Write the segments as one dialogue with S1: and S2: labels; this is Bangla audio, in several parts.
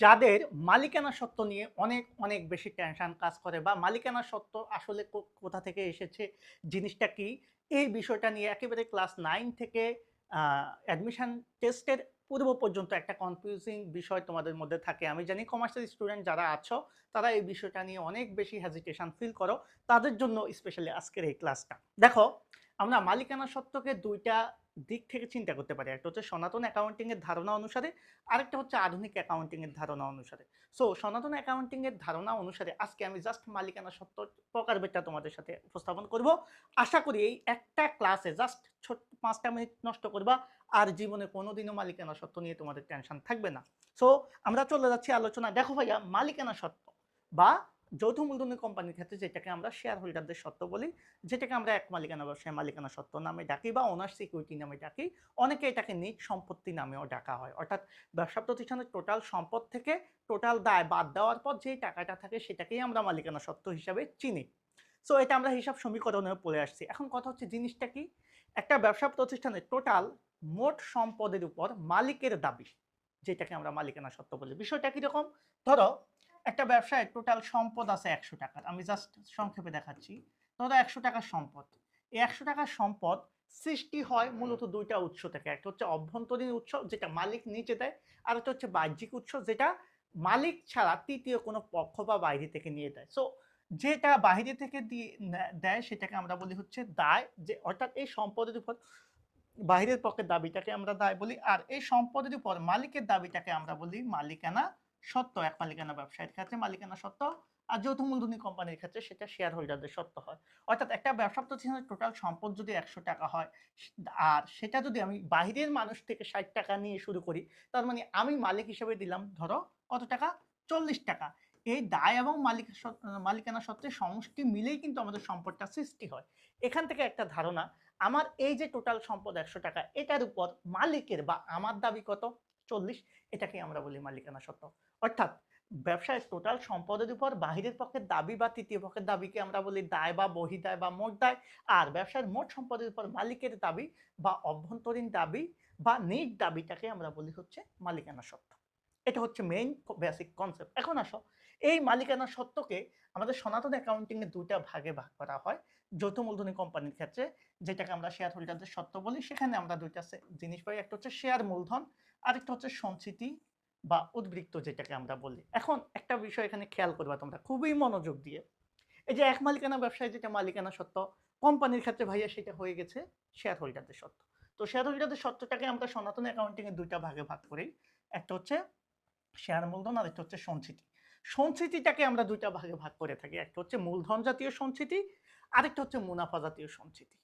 S1: যাদের মালিকানা সত্ত্ব নিয়ে অনেক, অনেক বেশি টেনশন কাজ করে বা মালিকানা সত্ত্ব আসলে কোথা থেকে এসেছে, জিনিসটা কি? এই বিষয়টা নিয়ে একেবারে ক্লাস 9 থেকে আ অ্যাডমিশন টেস্টের পূর্ব পর্যন্ত একটা কনফিউজিং বিষয় তোমাদের মধ্যে থাকে। আমি জানি কমার্সের স্টুডেন্ট যারা আছো, তারা এই বিষয়টা নিয়ে অনেক বেশি হেজিটেশন ফিল করো। তাদের জন্য স্পেশালি আজকের এই ক্লাসটা। দেখো, আমরা মালিকানা সত্ত্বকে ২ টা দিক থেকে চিন্তা করতে পারি। একটা হচ্ছে সনাতন অ্যাকাউন্টিং এর ধারণা অনুসারে, আরেকটা হচ্ছে আধুনিক অ্যাকাউন্টিং এর ধারণা অনুসারে। সো সনাতন অ্যাকাউন্টিং এর ধারণা অনুসারে আজকে আমি জাস্ট মালিকানা সত্ত্ব প্রকারভেদটা তোমাদের সাথে উপস্থাপন করব। আশা করি এই একটা ক্লাসে জাস্ট ছোট্ট ৫ টা মিনিট নষ্ট করবা আর জীবনে কোনোদিনও মালিকানা সত্ত্ব নিয়ে তোমাদের টেনশন থাকবে না। সো আমরা চলে যাচ্ছি আলোচনায়। দেখো ভাইয়া, মালিকানা সত্ত্ব বা যৌথ মূলধনী কোম্পানির ক্ষেত্রে যেটাকে আমরা শেয়ার হোল্ডারদের সত্ত্ব বলি, যেটাকে আমরা এক মালিকানা ব্যবসায় মালিকানা সত্ত্ব নামে ডাকি বা ওনার সিকিউরিটি নামে ডাকি। অনেকে এটাকে নিজ সম্পত্তি নামেও ডাকা হয়। অর্থাৎ ব্যবসা প্রতিষ্ঠানের টোটাল সম্পদ থেকে টোটাল দায় বাদ দেওয়ার পর যে টাকাটা থাকে সেটাকেই আমরা মালিকানা সত্ত্ব হিসাবে চিনি। সো এটা আমরা হিসাব সমীকরণেও পড়ে আসছি। এখন কথা হচ্ছে জিনিসটা কি? একটা ব্যবসা প্রতিষ্ঠানের টোটাল মোট সম্পদের উপর মালিকের দাবি, যেটাকে আমরা মালিকানা সত্ত্ব বলি। বিষয়টা কিরকম? ধরো একটা ব্যবসায় টোটাল সম্পদ আছে ৳১০০। আমি জাস্ট সংক্ষেপে দেখাচ্ছি। ধরো ৳১০০ সম্পদ। এই ৳১০০ সম্পদ সৃষ্টি হয় মূলত ২ টা উৎস থেকে। একটা হচ্ছে অভ্যন্তরীণ উৎস যেটা মালিক নিজে দেয়, আরেকটা হচ্ছে বাহ্যিক উৎস যেটা মালিক ছাড়া তৃতীয় কোনো পক্ষ বা বাইরে থেকে নিয়ে দেয়। সো যেটা বাহিরে থেকে দেয় সেটাকে আমরা বলি হচ্ছে দায়, যে অর্থাৎ এই সম্পদের উপর বাহিরের পক্ষের দাবিটাকে আমরা দায় বলি। আর এই সম্পদের উপর মালিকের দাবিটাকে আমরা বলি মালিকানা সত্ত্ব। এক মালিকানা ব্যবসায়ের ক্ষেত্রে মালিকানা সত্ত্ব, আর যৌথ মূলধনী কোম্পানির ক্ষেত্রে সেটা শেয়ার হোল্ডারদের সত্ত্ব হয়। অর্থাৎ একটা ব্যবসা প্রতিষ্ঠানের টোটাল সম্পদ যদি ৳১০০ হয়, আর সেটা যদি আমি বাহিরের মানুষ থেকে ৳৬০ নিয়ে শুরু করি, তার মানে আমি মালিক হিসেবে দিলাম ধরো কত টাকা? ৳৪০। এই দায় এবং মালিকানা সত্ত্বের সমষ্টি মিলেই কিন্তু আমাদের সম্পদটা সৃষ্টি হয়। এখান থেকে একটা ধারণা, আমার এই যে টোটাল সম্পদ ৳১০০, এটার উপর মালিকের বা আমার দাবি কত? ৪০। এটাকে আমরা বলি মালিকানা সত্ত্ব। অর্থাৎ ব্যবসায় টোটাল সম্পদের উপর বাহিরের পক্ষের দাবি বা তৃতীয় পক্ষের দাবিকে আমরা বলি দায় বা বহিঃদায় বা মোট দায়। আর ব্যবসার মোট সম্পদের উপর মালিকের দাবি বা অভ্যন্তরীণ দাবি বা নিট দাবিটাকে আমরা বলি হচ্ছে মালিকানা সত্ত্ব। এটা হচ্ছে মেইন বেসিক কনসেপ্ট। এখন আসো, এই মালিকানা সত্ত্বকে আমাদের সনাতন অ্যাকাউন্টিং এ ২ টা ভাগে ভাগ করা হয়। যৌথ মূলধনী কোম্পানির ক্ষেত্রে যেটাকে আমরা শেয়ার হোল্ডারদের সত্ত্ব বলি, সেখানে আমরা ২ টা জিনিস পাই। একটা হচ্ছে শেয়ার মূলধন, আরেকটা হচ্ছে সঞ্চিতি বা উদ্বৃত্ত যেটাকে আমরা বলি। এখন একটা বিষয় এখানে খেয়াল করবা তোমরা খুবই মনোযোগ দিয়ে। এই যে এক মালিকানা ব্যবসায় যেটা মালিকানা সত্ত্ব, কোম্পানির ক্ষেত্রে ভাইয়া সেটা হয়ে গেছে শেয়ার হোল্ডারদের সত্ত্ব। তো শেয়ার হোল্ডারদের সত্ত্বটাকে আমরা সনাতন অ্যাকাউন্টিং এ ২ টা ভাগে ভাগ করি। একটা হচ্ছে শেয়ার মূলধন, আরেকটা হচ্ছে সঞ্চিতি। সঞ্চিতিটাকে আমরা ২ টা ভাগে ভাগ করে থাকি। একটা হচ্ছে মূলধন জাতীয় সঞ্চিতি, আরেকটা হচ্ছে মুনাফা জাতীয় সঞ্চিতি।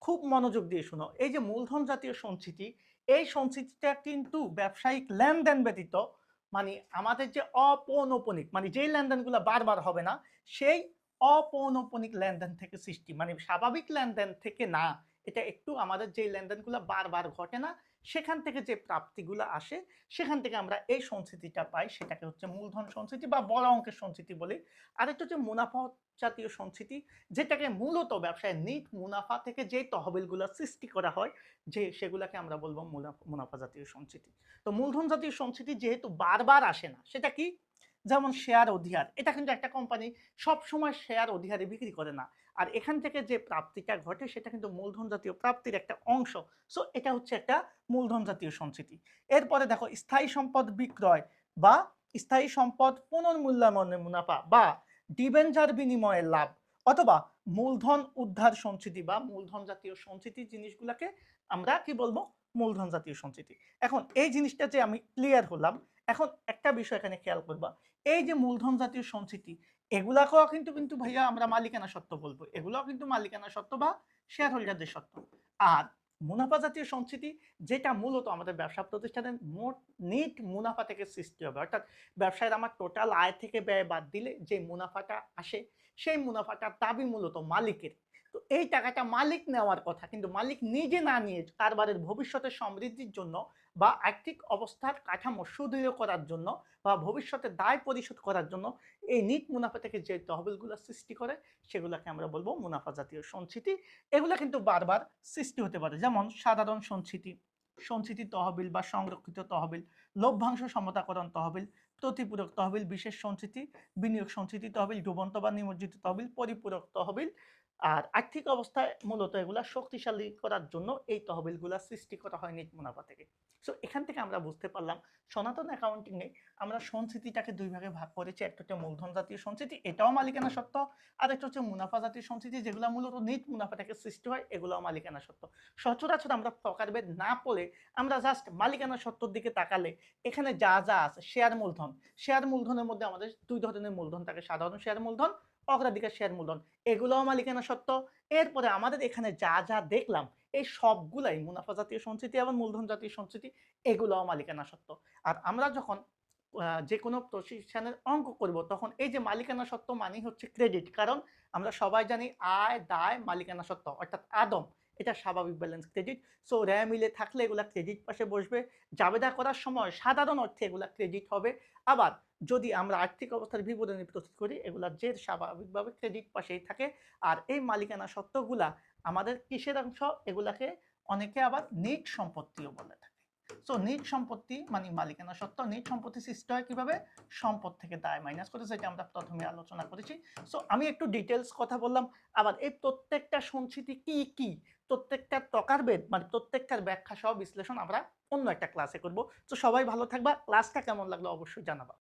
S1: খুব মনোযোগ দিয়ে শোনো। এই যে মূলধন জাতীয় সঞ্চিতি, এই সঞ্চিতিটা কিন্তু ব্যবসায়িক লেনদেন ব্যতীত, মানে আমাদের যে অপৌনঃপুনিক, মানে যেই লেনদেনগুলো বারবার হবে না, সেই অপৌনঃপুনিক লেনদেন থেকে সৃষ্টি। মানে স্বাভাবিক লেনদেন থেকে না। এটা একটু আমাদের যেই লেনদেনগুলো বারবার ঘটে না, সেখান থেকে যে প্রাপ্তিগুলো আসে, সেখান থেকে আমরা এই সঞ্চিতিটা পাই, সেটাকে হচ্ছে মূলধন সঞ্চিতি বা বড় অঙ্কের সঞ্চিতি বলি। আরেকটা হচ্ছে মুনাফা জাতীয় সঞ্চিতি, যেটাকে মূলত ব্যবসায় নিট মুনাফা থেকে যে তহবিলগুলো সৃষ্টি করা হয়, যে সেগুলাকে আমরা বলবো মুনাফা জাতীয় সঞ্চিতি। তো মূলধন জাতীয় সঞ্চিতি যেহেতু বারবার আসে না, সেটা কি? যেমন শেয়ার অধিহার, এটা কিন্তু একটা কোম্পানি সবসময় শেয়ার অধিহারে বিক্রি করে না। আর এখান থেকে যে প্রাপ্তিটা ঘটে সেটা কিন্তু মূলধন জাতীয় প্রাপ্তির একটা অংশ। সো এটা হচ্ছে একটা মূলধন জাতীয় সঞ্চিতি। এরপরে দেখো স্থায়ী সম্পদ বিক্রয় বা স্থায়ী সম্পদ পুনর্মূল্যায়নের মুনাফা বা ডিবেঞ্চার বিনিময়ের লাভ, অথবা মূলধন উদ্ধার সঞ্চিতি বা মূলধন জাতীয় সঞ্চিতি, জিনিসগুলোকে আমরা কি বলবো? মূলধন জাতীয় সঞ্চিতি। এখন এই জিনিসটা যে আমি ক্লিয়ার হলাম, এখন একটা বিষয় এখানে খেয়াল করবা। এই যে মূলধন জাতীয় সঞ্চিতি, এগুলাকেও কিন্তু কিন্তু ভাইয়া আমরা মালিকানা সত্ত্ব বলবো। এগুলোও কিন্তু মালিকানা সত্ত্ব বা শেয়ার হোল্ডারদের সত্ত্ব। আর মুনাফা জাতীয় সঞ্চিতি, যেটা মূলত আমাদের ব্যবসা প্রতিষ্ঠানের মোট নিট মুনাফা থেকে সৃষ্টি হবে। অর্থাৎ ব্যবসায়ের আমার টোটাল আয় থেকে ব্যয় বাদ দিলে যে মুনাফাটা আসে, সেই মুনাফাটার দাবি মূলত মালিকের। তো এই টাকাটা মালিক নেওয়ার কথা, কিন্তু মালিক নিজে না নিয়ে কারবারের ভবিষ্যতের সমৃদ্ধির জন্য বা আর্থিক অবস্থার কাঠামো সুদৃঢ় করার জন্য বা ভবিষ্যতে দায় পরিশোধ করার জন্য এই নিট মুনাফা থেকে যে তহবিলগুলো সৃষ্টি করে, সেগুলোকে আমরা বলবো মুনাফা জাতীয় সঞ্চিতি। এগুলো কিন্তু বারবার সৃষ্টি হতে পারে, যেমন সাধারণ সঞ্চিতি, সঞ্চিতি তহবিল বা সংরক্ষিত তহবিল, লভ্যাংশ সমতাকরণ তহবিল, প্রতিপূরক তহবিল, বিশেষ সঞ্চিতি, বিনিয়োগ সঞ্চিতি তহবিল, ডুবন্ত বা নিমজ্জিত তহবিল, পরিপূরক তহবিল। আর আর্থিক অবস্থায় মূলত এগুলা শক্তিশালী করার জন্য এই তহবিলগুলা সৃষ্টি করা হয় নেট মুনাফা থেকে। সো এখান থেকে আমরা বুঝতে পারলাম সনাতন অ্যাকাউন্টিং এ আমরা সঞ্চিতিটাকে দুই ভাগে ভাগ করেছি। একটা হচ্ছে মূলধন জাতীয় সঞ্চিতি, এটাও মালিকানা সত্ত্ব। আর একটা হচ্ছে মুনাফা জাতীয় সঞ্চিতি, যেগুলো মূলত নেট মুনাফা থেকে সৃষ্টি হয়, এগুলোও মালিকানা সত্ত্ব। সচরাচর আমরা প্রকারভেদ না পড়ে আমরা জাস্ট মালিকানা সত্ত্বর দিকে তাকালে এখানে যা যা আছে, শেয়ার মূলধন, শেয়ার মূলধনের মধ্যে আমাদের দুই ধরনের মূলধন থাকে, সাধারণ শেয়ার মূলধন, অগ্রাধিকার শেয়ার মূলধন, এগুলোও মালিকানা সত্ত্ব। এরপরে আমাদের এখানে যা যা দেখলাম এই সবগুলাই মুনাফা জাতীয় সঞ্চিতি এবং মূলধন জাতীয় সঞ্চিতি, এগুলোও মালিকানা সত্ত্ব। আর আমরা যখন যে কোনো প্রতিষ্ঠানের অঙ্ক করব তখন এই যে মালিকানা সত্ত্ব মানেই হচ্ছে ক্রেডিট, কারণ আমরা সবাই জানি আয় দায় মালিকানা সত্ত্ব অর্থাৎ আদম, এটা স্বাভাবিক ব্যালেন্স ক্রেডিট। সো র্যা মিলে থাকলে এগুলা ক্রেডিট পাশে বসবে, জাবেদা করার সময় সাধারণ অর্থে এগুলা ক্রেডিট হবে। আবার যদি আমরা আর্থিক অবস্থার বিবরণী প্রস্তুত করি এগুলা জের স্বাভাবিকভাবে ক্রেডিট পাশেই থাকে। আর এই মালিকানা সত্ত্বগুলা আমাদের কিসের অংশ, এগুলাকে অনেকে আবার নিট সম্পত্তিও বলে থাকে। সো নিট সম্পত্তি মানে মালিকানা সত্ত্ব। নিট সম্পত্তি সৃষ্টি হয় কিভাবে, সম্পদ থেকে দায় মাইনাস করে, যেটা আমরা প্রথমে আলোচনা করেছি। সো আমি একটু ডিটেলস কথা বললাম। আবার এই প্রত্যেকটা সঞ্চিতি কি কি, প্রত্যেকটা প্রকারভেদ মানে প্রত্যেকটার ব্যাখ্যা সহ বিশ্লেষণ আমরা অন্য একটা ক্লাসে করব। তো সবাই ভালো থাকবা, ক্লাসটা কেমন লাগলো অবশ্যই জানাবা।